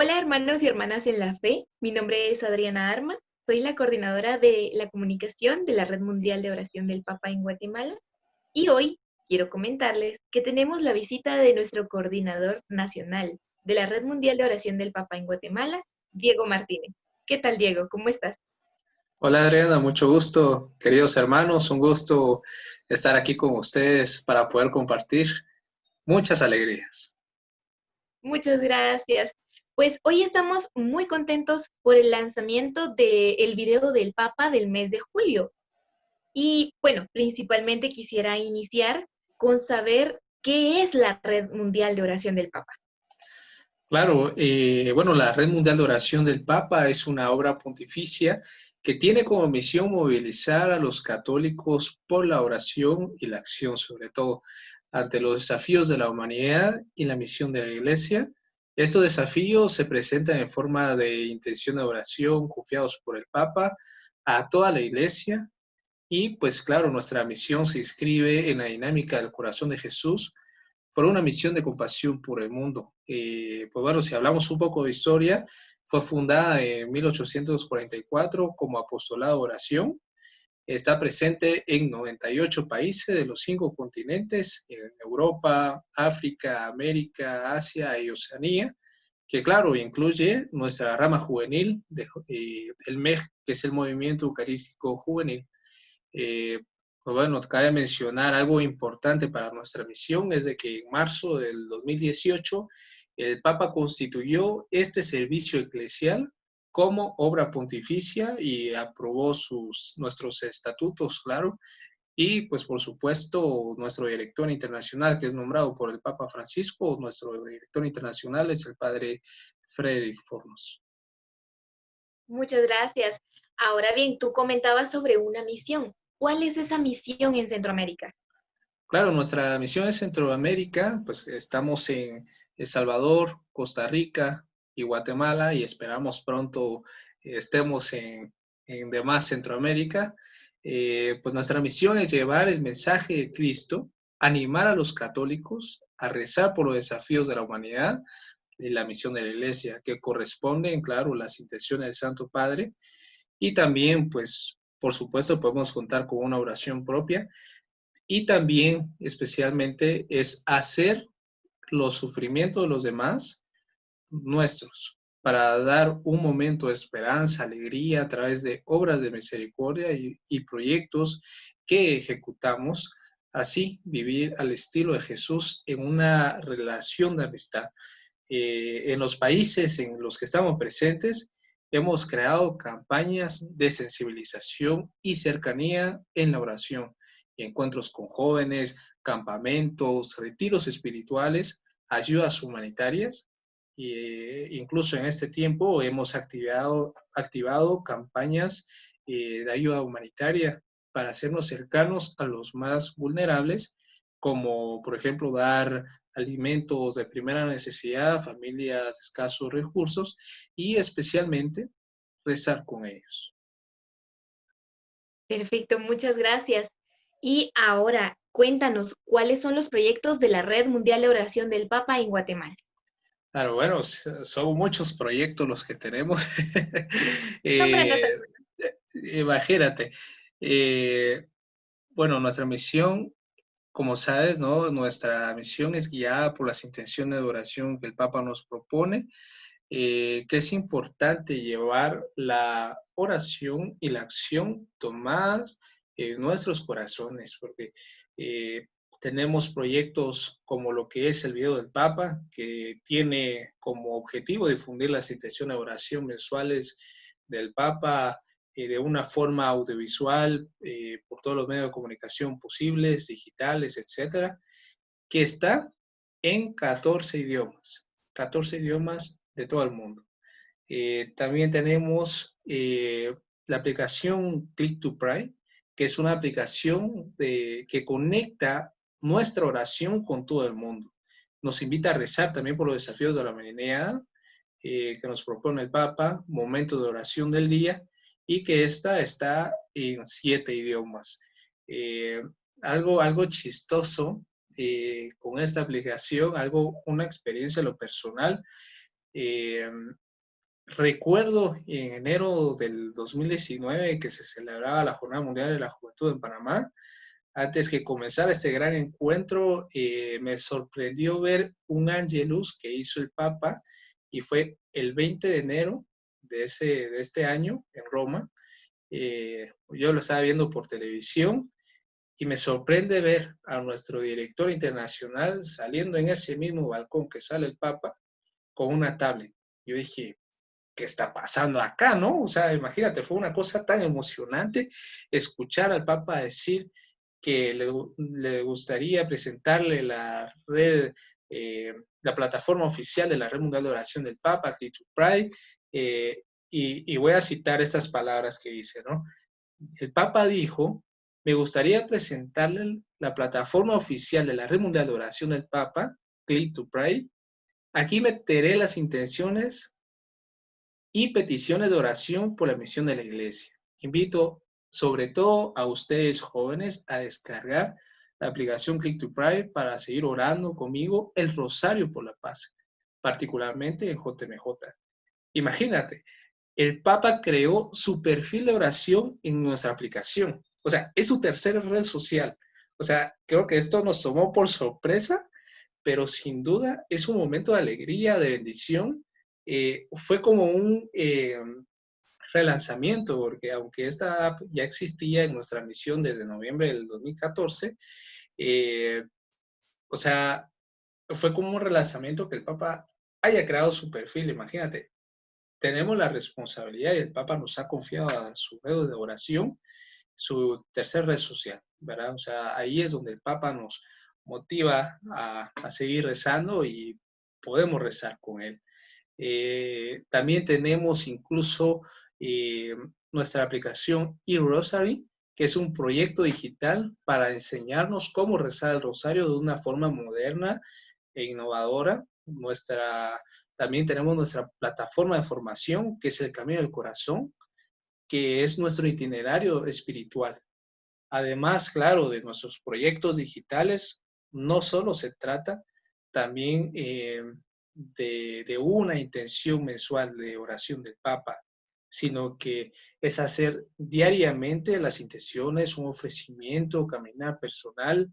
Hola hermanos y hermanas en la fe, mi nombre es Adriana Armas, soy la coordinadora de la comunicación de la Red Mundial de Oración del Papa en Guatemala y hoy quiero comentarles que tenemos la visita de nuestro coordinador nacional de la Red Mundial de Oración del Papa en Guatemala, Diego Martínez. ¿Qué tal, Diego? ¿Cómo estás? Hola Adriana, mucho gusto, queridos hermanos, un gusto estar aquí con ustedes para poder compartir muchas alegrías. Muchas gracias. Pues hoy estamos muy contentos por el lanzamiento del video del Papa del mes de julio. Y bueno, principalmente quisiera iniciar con saber qué es la Red Mundial de Oración del Papa. Claro, bueno, la Red Mundial de Oración del Papa es una obra pontificia que tiene como misión movilizar a los católicos por la oración y la acción, sobre todo ante los desafíos de la humanidad y la misión de la Iglesia. Estos desafíos se presentan en forma de intención de oración confiados por el Papa a toda la Iglesia. Y pues claro, nuestra misión se inscribe en la dinámica del corazón de Jesús por una misión de compasión por el mundo. Pues bueno, si hablamos un poco de historia, fue fundada en 1844 como apostolado de oración. Está presente en 98 países de los 5 continentes, en Europa, África, América, Asia y Oceanía, que claro, incluye nuestra rama juvenil, el MEJ, que es el Movimiento Eucarístico Juvenil. Eh, pues bueno, cabe mencionar algo importante para nuestra misión, es de que en marzo del 2018 el Papa constituyó este servicio eclesial como obra pontificia y aprobó nuestros estatutos, claro, y pues por supuesto nuestro director internacional que es nombrado por el Papa Francisco, nuestro director internacional es el padre Frederick Fornos. Muchas gracias. Ahora bien, tú comentabas sobre una misión. ¿Cuál es esa misión en Centroamérica? Claro, nuestra misión en Centroamérica, pues estamos en El Salvador, Costa Rica y Guatemala y esperamos pronto estemos en demás Centroamérica. Pues nuestra misión es llevar el mensaje de Cristo, animar a los católicos a rezar por los desafíos de la humanidad y la misión de la Iglesia, que corresponden, claro, las intenciones del Santo Padre. Y también, pues, por supuesto, podemos contar con una oración propia y también, especialmente, es hacer los sufrimientos de los demás nuestros, para dar un momento de esperanza, alegría a través de obras de misericordia y proyectos que ejecutamos. Así, vivir al estilo de Jesús en una relación de amistad. En los países en los que estamos presentes, hemos creado campañas de sensibilización y cercanía en la oración, encuentros con jóvenes, campamentos, retiros espirituales, ayudas humanitarias. Incluso en este tiempo hemos activado campañas de ayuda humanitaria para hacernos cercanos a los más vulnerables, como por ejemplo dar alimentos de primera necesidad a familias de escasos recursos y especialmente rezar con ellos. Perfecto, muchas gracias. Y ahora, cuéntanos, ¿cuáles son los proyectos de la Red Mundial de Oración del Papa en Guatemala? Claro, bueno, son muchos proyectos los que tenemos. Nómbranos eh, algunos. Imagínate. Eh, bueno, nuestra misión, como sabes, ¿no? Nuestra misión es guiada por las intenciones de oración que el Papa nos propone, que es importante llevar la oración y la acción tomadas en nuestros corazones, porque eh, tenemos proyectos como lo que es el video del Papa, que tiene como objetivo difundir las intenciones de oración mensuales del Papa de una forma audiovisual por todos los medios de comunicación posibles, digitales, etcétera, que está en 14 idiomas de todo el mundo. También tenemos la aplicación Click to Pray, que es una aplicación que conecta nuestra oración con todo el mundo. Nos invita a rezar también por los desafíos de la humanidad que nos propone el Papa, momento de oración del día, y que esta está en 7 idiomas. Eh, algo chistoso con esta aplicación, una experiencia en lo personal, Eh, Recuerdo en enero del 2019 que se celebraba la Jornada Mundial de la Juventud en Panamá. Antes que comenzara este gran encuentro, me sorprendió ver un Angelus que hizo el Papa y fue el 20 de enero de este año en Roma. Yo lo estaba viendo por televisión y me sorprende ver a nuestro director internacional saliendo en ese mismo balcón que sale el Papa con una tablet. Yo dije, ¿qué está pasando acá, no? O sea, imagínate, fue una cosa tan emocionante escuchar al Papa decir que le gustaría presentarle la red, la plataforma oficial de la Red Mundial de Oración del Papa, Clean to Pride, y voy a citar estas palabras que dice, ¿no? El Papa dijo, me gustaría presentarle la plataforma oficial de la Red Mundial de Oración del Papa, Clean to Pride. Aquí meteré las intenciones y peticiones de oración por la misión de la Iglesia. Invito sobre todo a ustedes jóvenes a descargar la aplicación Click to Pray para seguir orando conmigo el Rosario por la Paz, particularmente en JMJ. Imagínate, el Papa creó su perfil de oración en nuestra aplicación. O sea, es su tercera red social. O sea, creo que esto nos tomó por sorpresa, pero sin duda es un momento de alegría, de bendición. Fue como un relanzamiento, porque aunque esta app ya existía en nuestra misión desde noviembre del 2014, eh, o sea, fue como un relanzamiento que el Papa haya creado su perfil. Imagínate, tenemos la responsabilidad y el Papa nos ha confiado a su red de oración, su tercer red social, ¿verdad? O sea, ahí es donde el Papa nos motiva a seguir rezando y podemos rezar con él. También tenemos incluso eh, nuestra aplicación eRosary, que es un proyecto digital para enseñarnos cómo rezar el rosario de una forma moderna e innovadora. También tenemos nuestra plataforma de formación, que es el Camino del Corazón, que es nuestro itinerario espiritual. Además, claro, de nuestros proyectos digitales, no solo se trata también de una intención mensual de oración del Papa, sino que es hacer diariamente las intenciones, un ofrecimiento, caminar personal,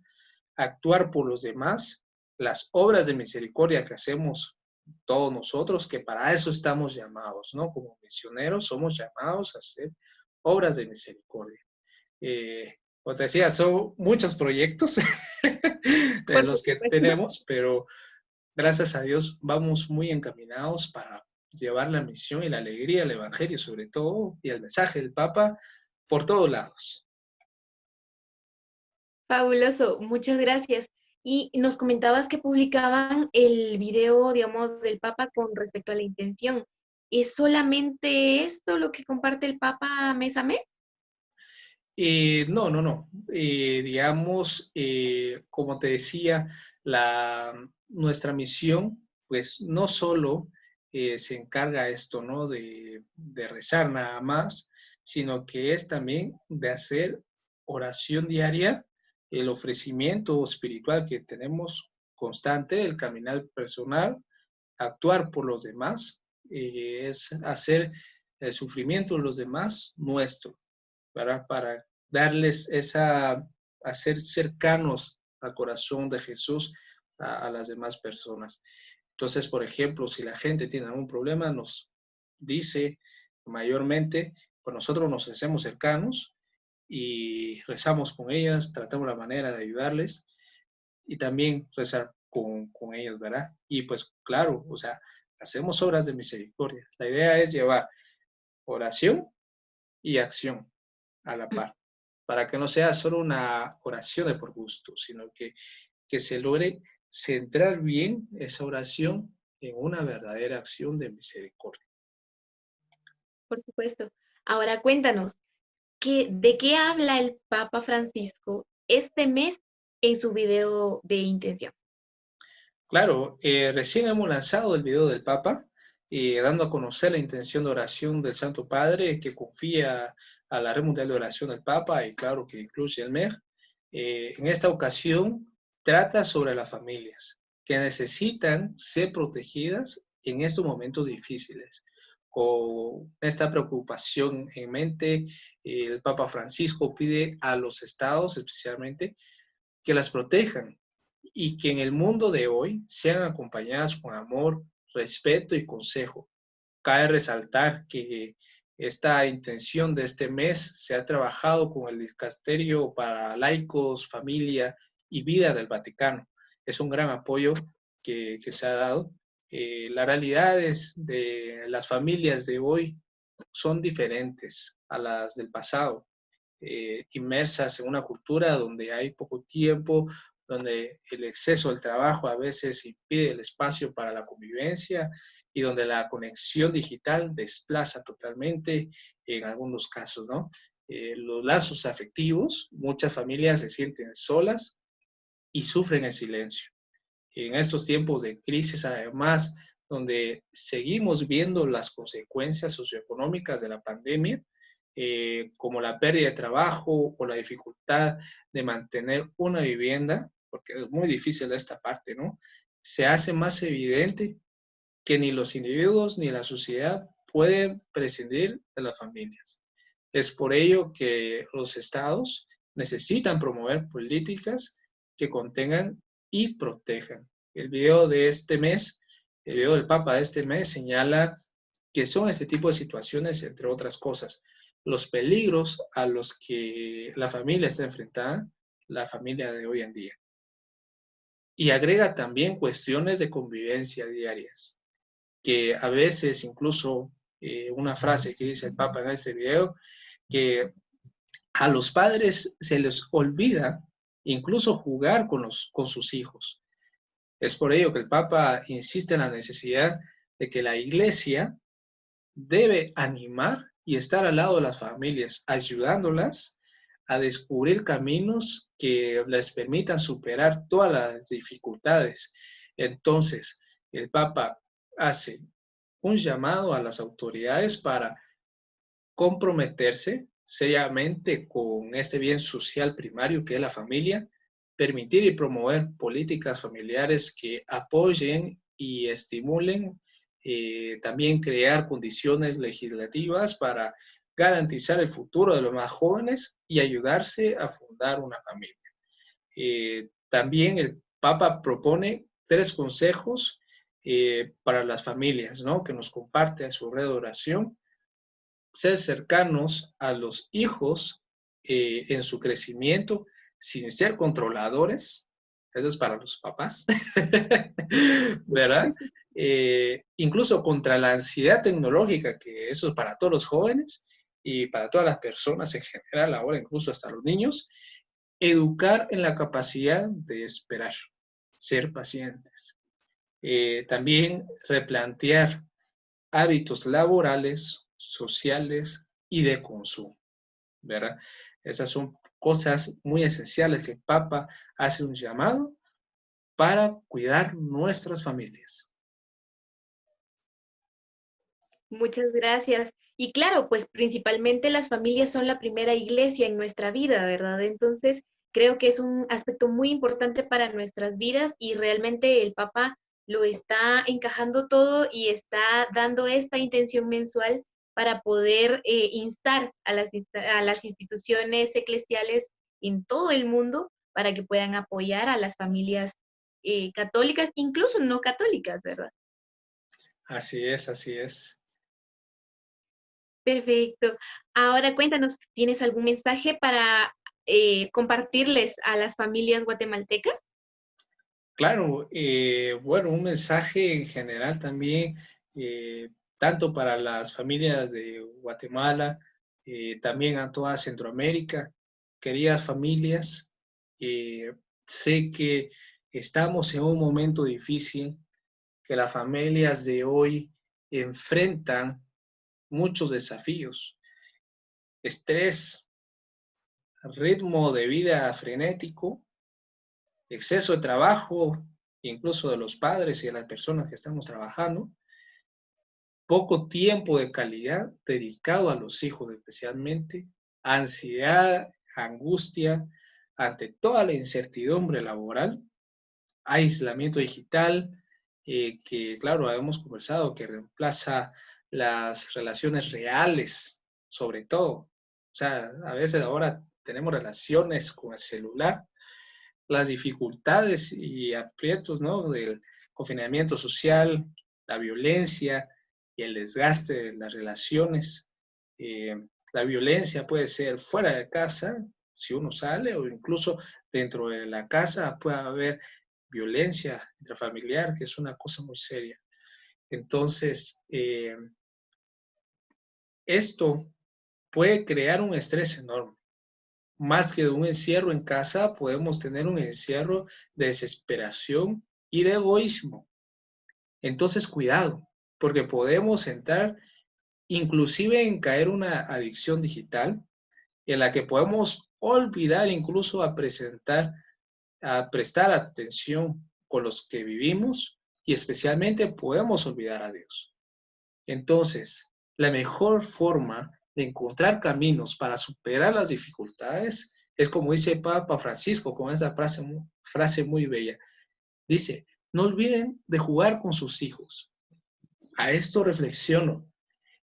actuar por los demás, las obras de misericordia que hacemos todos nosotros, que para eso estamos llamados, ¿no? Como misioneros somos llamados a hacer obras de misericordia. Como te decía, son muchos proyectos de Por los que supuesto. tenemos, pero gracias a Dios vamos muy encaminados para llevar la misión y la alegría, el Evangelio sobre todo, y el mensaje del Papa por todos lados. Fabuloso, muchas gracias. Y nos comentabas que publicaban el video, digamos, del Papa con respecto a la intención. ¿Es solamente esto lo que comparte el Papa mes a mes? No, no, no. Digamos, como te decía, nuestra misión, pues no solo se encarga esto, ¿no? De rezar nada más, sino que es también de hacer oración diaria, el ofrecimiento espiritual que tenemos constante, el caminar personal, actuar por los demás, es hacer el sufrimiento de los demás nuestro, para darles hacer cercanos al corazón de Jesús a las demás personas. Entonces, por ejemplo, si la gente tiene algún problema, nos dice mayormente, pues nosotros nos hacemos cercanos y rezamos con ellas, tratamos la manera de ayudarles y también rezar con ellos, ¿verdad? Y pues claro, o sea, hacemos obras de misericordia. La idea es llevar oración y acción a la par, para que no sea solo una oración de por gusto, sino que se logre centrar bien esa oración en una verdadera acción de misericordia. Por supuesto. Ahora cuéntanos, ¿de qué habla el Papa Francisco este mes en su video de intención? Claro, recién hemos lanzado el video del Papa, dando a conocer la intención de oración del Santo Padre que confía a la Red Mundial de Oración del Papa y claro que incluye el MEG. En esta ocasión trata sobre las familias que necesitan ser protegidas en estos momentos difíciles. Con esta preocupación en mente, el Papa Francisco pide a los estados especialmente que las protejan y que en el mundo de hoy sean acompañadas con amor, respeto y consejo. Cabe resaltar que esta intención de este mes se ha trabajado con el Dicasterio para Laicos, Familia y Vida del Vaticano. Es un gran apoyo que se ha dado. Las realidades de las familias de hoy son diferentes a las del pasado, inmersas en una cultura donde hay poco tiempo, donde el exceso del trabajo a veces impide el espacio para la convivencia y donde la conexión digital desplaza totalmente en algunos casos, ¿no? Los lazos afectivos, muchas familias se sienten solas y sufren en silencio. En estos tiempos de crisis, además, donde seguimos viendo las consecuencias socioeconómicas de la pandemia, como la pérdida de trabajo o la dificultad de mantener una vivienda, porque es muy difícil esta parte, ¿no? Se hace más evidente que ni los individuos ni la sociedad pueden prescindir de las familias. Es por ello que los estados necesitan promover políticas que contengan y protejan. El video de este mes, el video del Papa de este mes señala que son este tipo de situaciones, entre otras cosas, los peligros a los que la familia está enfrentada, la familia de hoy en día. Y agrega también cuestiones de convivencia diarias, que a veces incluso una frase que dice el Papa en este video, que a los padres se les olvida incluso jugar con sus hijos. Es por ello que el Papa insiste en la necesidad de que la Iglesia debe animar y estar al lado de las familias, ayudándolas a descubrir caminos que les permitan superar todas las dificultades. Entonces, el Papa hace un llamado a las autoridades para comprometerse seriamente con este bien social primario que es la familia, permitir y promover políticas familiares que apoyen y estimulen, también crear condiciones legislativas para garantizar el futuro de los más jóvenes y ayudarse a fundar una familia. También el Papa propone 3 consejos para las familias, ¿no? Que nos comparte a su red de oración: ser cercanos a los hijos en su crecimiento sin ser controladores. Eso es para los papás, ¿verdad? Incluso contra la ansiedad tecnológica, que eso es para todos los jóvenes y para todas las personas en general, ahora incluso hasta los niños. Educar en la capacidad de esperar, ser pacientes. También replantear hábitos laborales, sociales y de consumo, ¿verdad? Esas son cosas muy esenciales que el Papa hace un llamado para cuidar nuestras familias. Muchas gracias. Y claro, pues principalmente las familias son la primera iglesia en nuestra vida, ¿verdad? Entonces, creo que es un aspecto muy importante para nuestras vidas y realmente el Papa lo está encajando todo y está dando esta intención mensual para poder instar a a las instituciones eclesiales en todo el mundo para que puedan apoyar a las familias católicas, incluso no católicas, ¿verdad? Así es, así es. Perfecto. Ahora cuéntanos, ¿tienes algún mensaje para compartirles a las familias guatemaltecas? Claro, bueno, un mensaje en general también, tanto para las familias de Guatemala, también a toda Centroamérica, queridas familias, sé que estamos en un momento difícil, que las familias de hoy enfrentan muchos desafíos: estrés, ritmo de vida frenético, exceso de trabajo, incluso de los padres y de las personas que estamos trabajando, poco tiempo de calidad dedicado a los hijos especialmente, ansiedad, angustia ante toda la incertidumbre laboral, aislamiento digital, que, claro, hemos conversado, que reemplaza las relaciones reales, sobre todo. O sea, a veces ahora tenemos relaciones con el celular, las dificultades y aprietos, ¿no?, del confinamiento social, la violencia y el desgaste de las relaciones. La violencia puede ser fuera de casa, si uno sale, o incluso dentro de la casa puede haber violencia intrafamiliar, que es una cosa muy seria. Entonces, esto puede crear un estrés enorme. Más que un encierro en casa, podemos tener un encierro de desesperación y de egoísmo. Entonces, cuidado, porque podemos entrar inclusive en caer una adicción digital en la que podemos olvidar incluso a prestar atención con los que vivimos y especialmente podemos olvidar a Dios. Entonces, la mejor forma de encontrar caminos para superar las dificultades es como dice Papa Francisco con esa frase muy bella. Dice, no olviden de jugar con sus hijos. A esto reflexiono.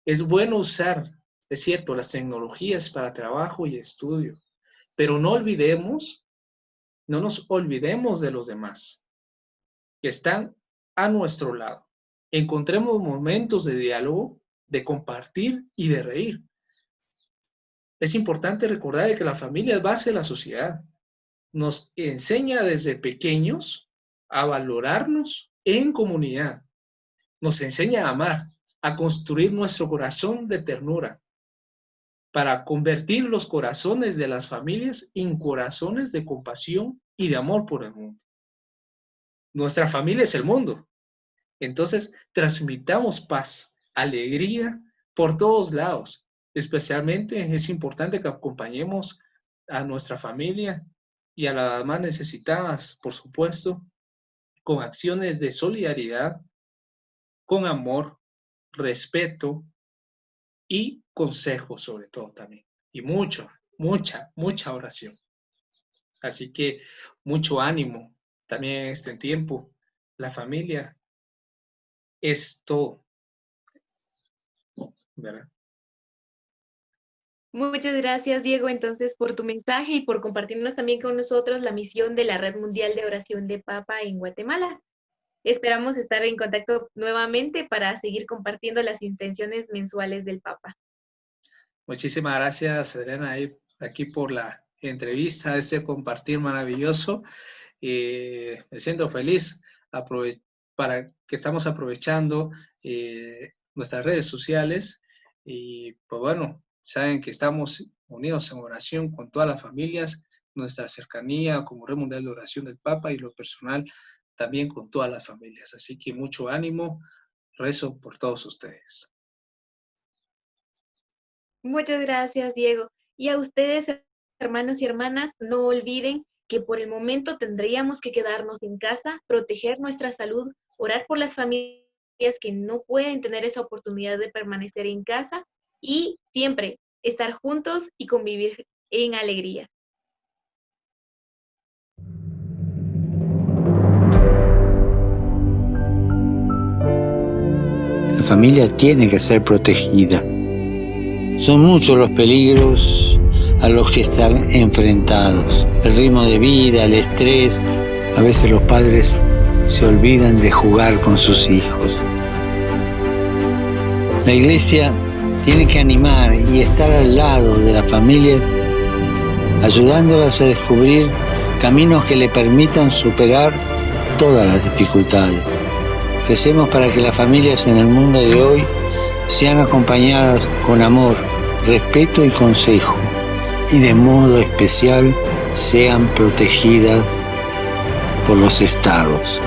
Es bueno usar, es cierto, las tecnologías para trabajo y estudio, pero no nos olvidemos de los demás que están a nuestro lado. Encontremos momentos de diálogo, de compartir y de reír. Es importante recordar que la familia es base de la sociedad. Nos enseña desde pequeños a valorarnos en comunidad. Nos enseña a amar, a construir nuestro corazón de ternura, para convertir los corazones de las familias en corazones de compasión y de amor por el mundo. Nuestra familia es el mundo. Entonces, transmitamos paz, alegría por todos lados. Especialmente es importante que acompañemos a nuestra familia y a las más necesitadas, por supuesto, con acciones de solidaridad, con amor, respeto y consejo sobre todo también. Y mucha oración. Así que mucho ánimo también en este tiempo. La familia es todo, ¿verdad? Muchas gracias, Diego, entonces, por tu mensaje y por compartirnos también con nosotros la misión de la Red Mundial de Oración de Papa en Guatemala. Esperamos estar en contacto nuevamente para seguir compartiendo las intenciones mensuales del Papa. Muchísimas gracias, Adriana, aquí por la entrevista, este compartir maravilloso. Me siento feliz para que estamos aprovechando nuestras redes sociales y pues bueno, saben que estamos unidos en oración con todas las familias, nuestra cercanía como Red Mundial de Oración del Papa y lo personal también con todas las familias. Así que mucho ánimo, rezo por todos ustedes. Muchas gracias, Diego. Y a ustedes, hermanos y hermanas, no olviden que por el momento tendríamos que quedarnos en casa, proteger nuestra salud, orar por las familias que no pueden tener esa oportunidad de permanecer en casa y siempre estar juntos y convivir en alegría. La familia tiene que ser protegida. Son muchos los peligros a los que están enfrentados. El ritmo de vida, el estrés. A veces los padres se olvidan de jugar con sus hijos. La iglesia tiene que animar y estar al lado de la familia, ayudándolas a descubrir caminos que le permitan superar todas las dificultades. Recemos para que las familias en el mundo de hoy sean acompañadas con amor, respeto y consejo, y de modo especial sean protegidas por los estados.